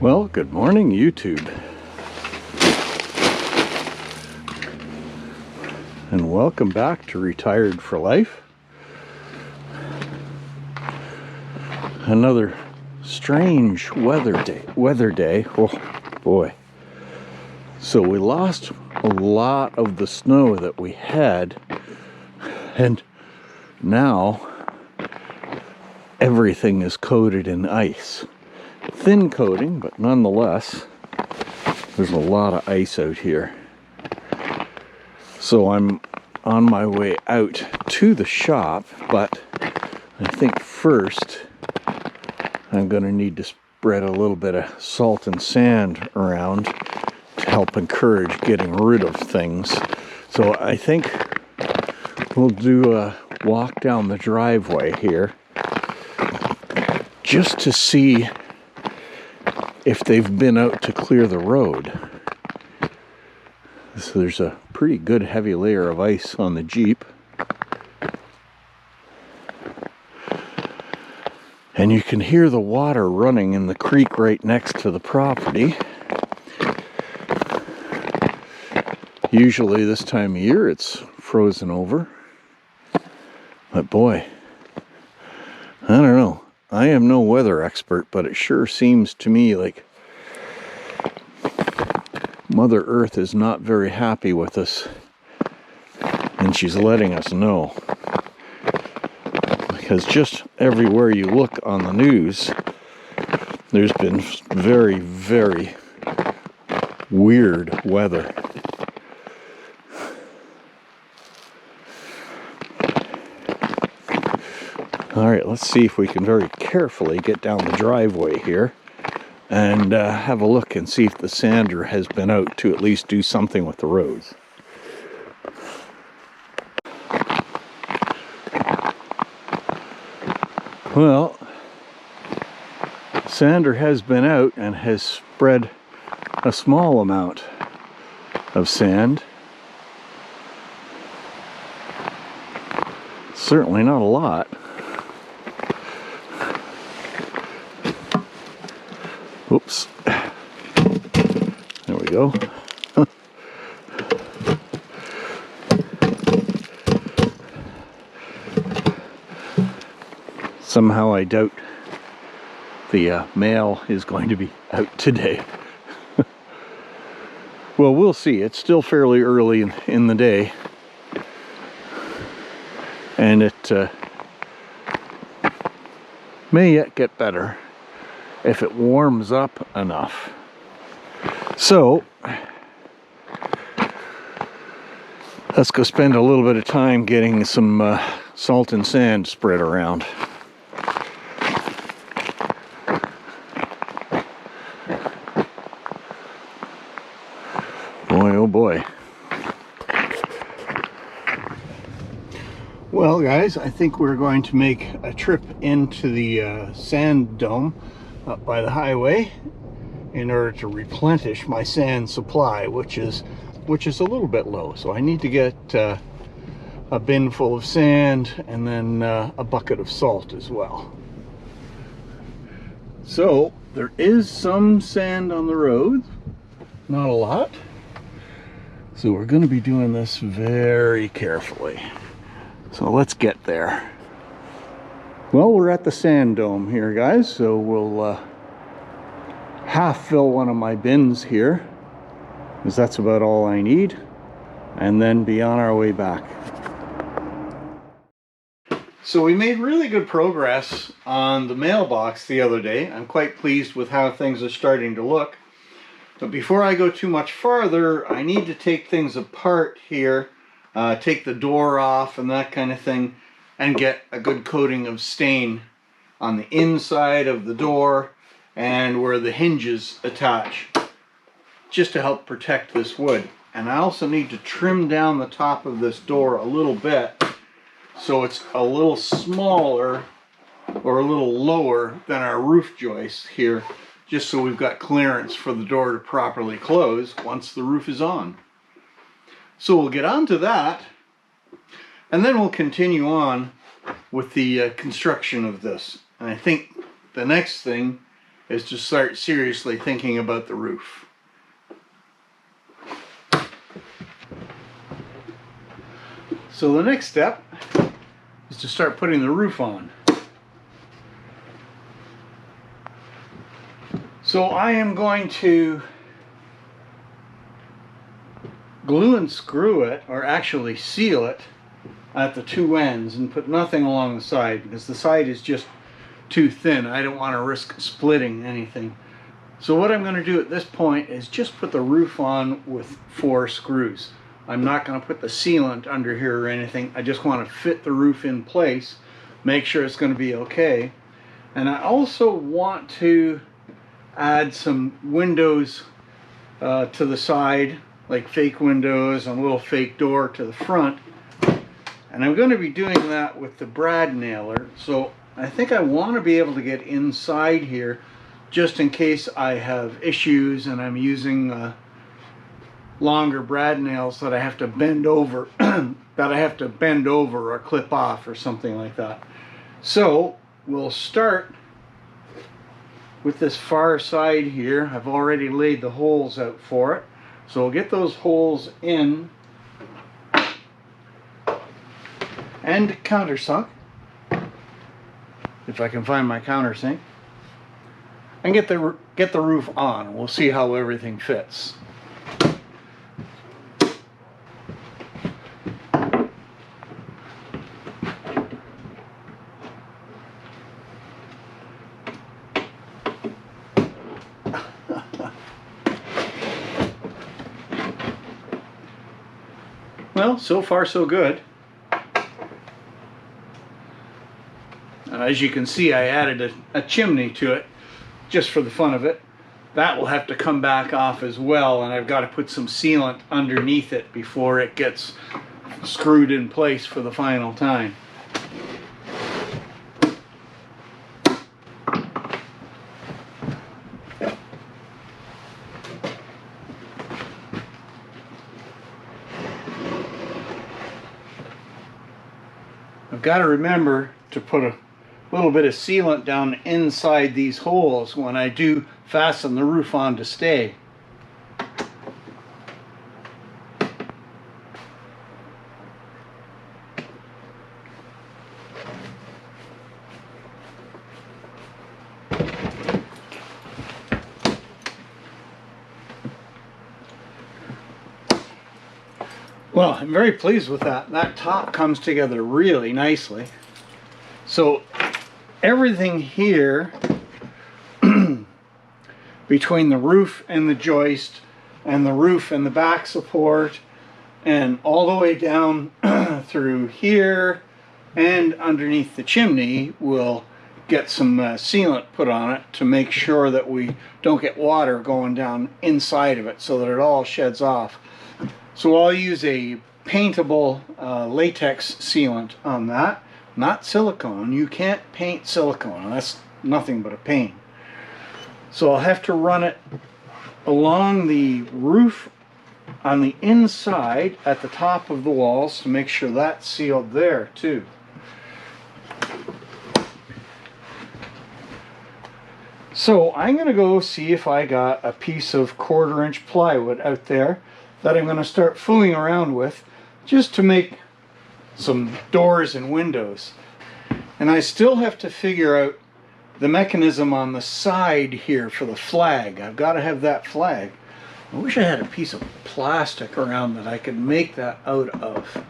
Well, good morning, YouTube. And welcome back to Retired for Life. Another strange weather day. Oh boy. So we lost a lot of the snow that we had, and now everything is coated in ice. Thin coating, but nonetheless, there's a lot of ice out here. So I'm on my way out to the shop, but I think first I'm going to need to spread a little bit of salt and sand around to help encourage getting rid of things. So I think we'll do a walk down the driveway here just to see if they've been out to clear the road. So there's a pretty good heavy layer of ice on the Jeep. And you can hear the water running in the creek right next to the property. Usually this time of year it's frozen over. But boy, I don't know. I am no weather expert, but it sure seems to me like Mother Earth is not very happy with us, and she's letting us know. Because just everywhere you look on the news, there's been very, very weird weather. Alright, let's see if we can very carefully get down the driveway here and have a look and see if the sander has been out to at least do something with the roads. Well, sander has been out and has spread a small amount of sand. Certainly not a lot. Oops. There we go. Somehow I doubt the mail is going to be out today. Well, we'll see. It's still fairly early in the day. And it may yet get better if it warms up enough. So let's go spend a little bit of time getting some salt and sand spread around. Boy, oh boy. Well, guys, I think we're going to make a trip into the sand dome up by the highway in order to replenish my sand supply, which is a little bit low. So I need to get a bin full of sand and then a bucket of salt as well. So there is some sand on the road, not a lot. So we're going to be doing this very carefully. So let's get there. Well, we're at the sand dome here, guys, so we'll half fill one of my bins here, because that's about all I need, and then be on our way back. So we made really good progress on the mailbox the other day. I'm quite pleased with how things are starting to look. But before I go too much farther, I need to take things apart here, take the door off and that kind of thing, and get a good coating of stain on the inside of the door and where the hinges attach, just to help protect this wood. And I also need to trim down the top of this door a little bit so it's a little smaller or a little lower than our roof joist here, just so we've got clearance for the door to properly close once the roof is on. So we'll get on to that, and then we'll continue on with the construction of this. And I think the next thing is to start seriously thinking about the roof. So the next step is to start putting the roof on. So I am going to glue and screw it, or actually seal it at the two ends, and put nothing along the side because the side is just too thin. I don't want to risk splitting anything. So what I'm going to do at this point is just put the roof on with 4 screws. I'm not going to put the sealant under here or anything. I just want to fit the roof in place, make sure it's going to be okay. And I also want to add some windows to the side, like fake windows and a little fake door to the front. And I'm going to be doing that with the brad nailer. So I think I want to be able to get inside here just in case I have issues and I'm using longer brad nails that I have to bend over or clip off or something like that. So we'll start with this far side here. I've already laid the holes out for it. So we'll get those holes in and countersunk, if I can find my countersink, and get the roof on. We'll see how everything fits. Well, so far so good. As you can see, I added a chimney to it just for the fun of it. That will have to come back off as well, and I've got to put some sealant underneath it before it gets screwed in place for the final time. I've got to remember to put a little bit of sealant down inside these holes when I do fasten the roof on to stay. Well, I'm very pleased with that. That top comes together really nicely. So everything here between the roof and the joist and the roof and the back support and all the way down through here and underneath the chimney will get some sealant put on it to make sure that we don't get water going down inside of it, so that it all sheds off. So I'll use a paintable latex sealant on that, not silicone. You can't paint silicone. That's nothing but a pain. So I'll have to run it along the roof on the inside at the top of the walls to make sure that's sealed there too. So I'm going to go see if I got a piece of 1/4 inch plywood out there that I'm going to start fooling around with just to make some doors and windows. And I still have to figure out the mechanism on the side here for the flag. I've got to have that flag. I wish I had a piece of plastic around that I could make that out of.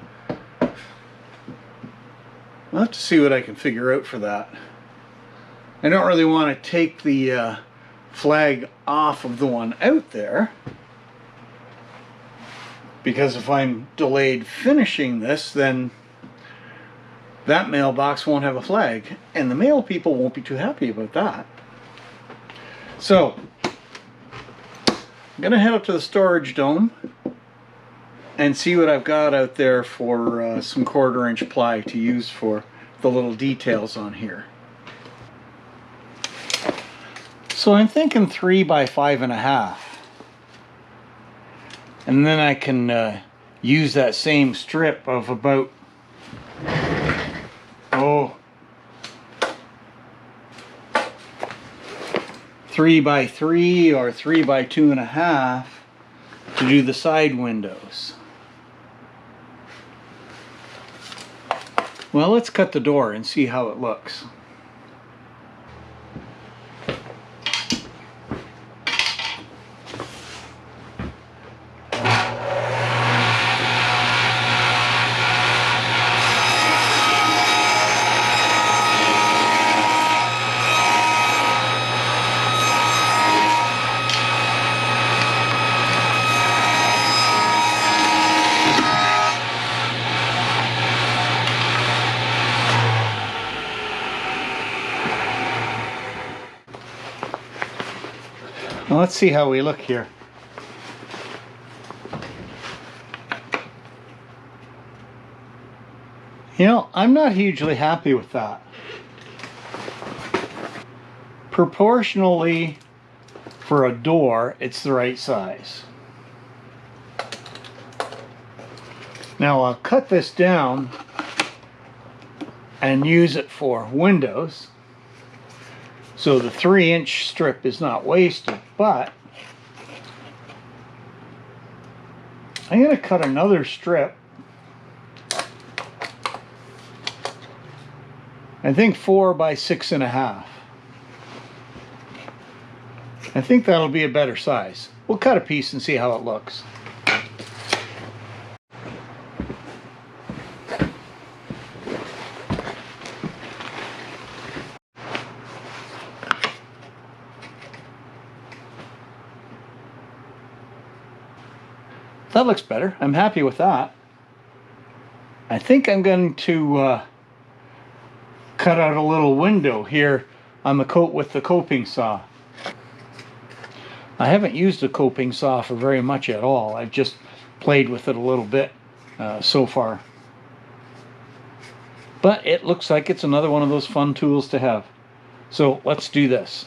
I'll have to see what I can figure out for that. I don't really want to take the flag off of the one out there, because if I'm delayed finishing this, then that mailbox won't have a flag, and the mail people won't be too happy about that. So I'm going to head up to the storage dome and see what I've got out there for some 1/4 inch ply to use for the little details on here. So I'm thinking 3 by 5.5. And then I can use that same strip of about 3 3x3 or 3x2.5 to do the side windows. Well, let's cut the door and see how it looks. Well, let's see how we look here. You know, I'm not hugely happy with that. Proportionally, for a door, it's the right size. Now I'll cut this down and use it for windows, so the 3-inch strip is not wasted, but I'm going to cut another strip. I think 4 by 6.5. I think that'll be a better size. We'll cut a piece and see how it looks. That looks better. I'm happy with that. I think I'm going to cut out a little window here on the coat with the coping saw. I haven't used the coping saw for very much at all. I've just played with it a little bit so far. But it looks like it's another one of those fun tools to have. So let's do this.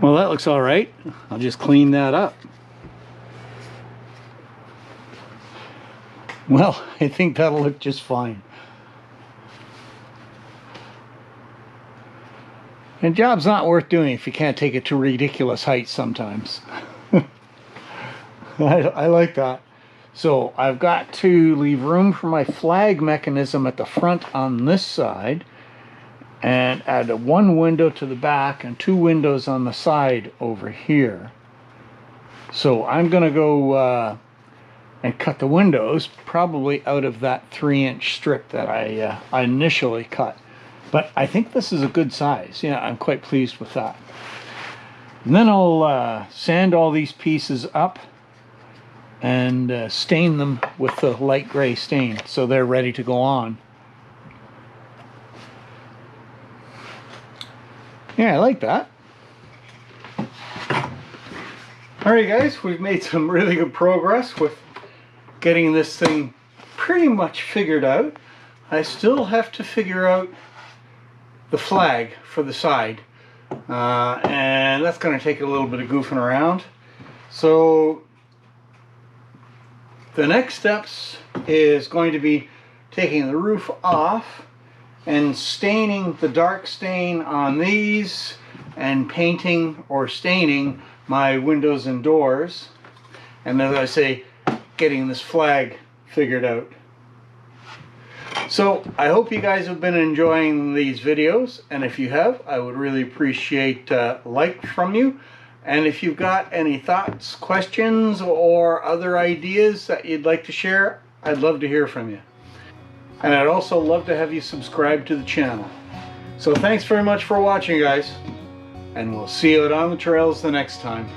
Well, that looks all right. I'll just clean that up. Well, I think that'll look just fine. And job's not worth doing if you can't take it to ridiculous heights sometimes. I like that. So I've got to leave room for my flag mechanism at the front on this side, and add one window to the back and 2 windows on the side over here. So I'm going to go and cut the windows probably out of that 3-inch strip that I initially cut. But I think this is a good size. Yeah, I'm quite pleased with that. And then I'll sand all these pieces up and stain them with the light gray stain so they're ready to go on. Yeah, I like that. Alright guys, we've made some really good progress with getting this thing pretty much figured out. I still have to figure out the flag for the side. And that's going to take a little bit of goofing around. So the next steps is going to be taking the roof off and staining the dark stain on these and painting or staining my windows and doors, and as I say, getting this flag figured out. So I hope you guys have been enjoying these videos, and if you have, I would really appreciate a like from you. And if you've got any thoughts, questions, or other ideas that you'd like to share, I'd love to hear from you. And I'd also love to have you subscribe to the channel. So thanks very much for watching, guys, and we'll see you out on the trails the next time.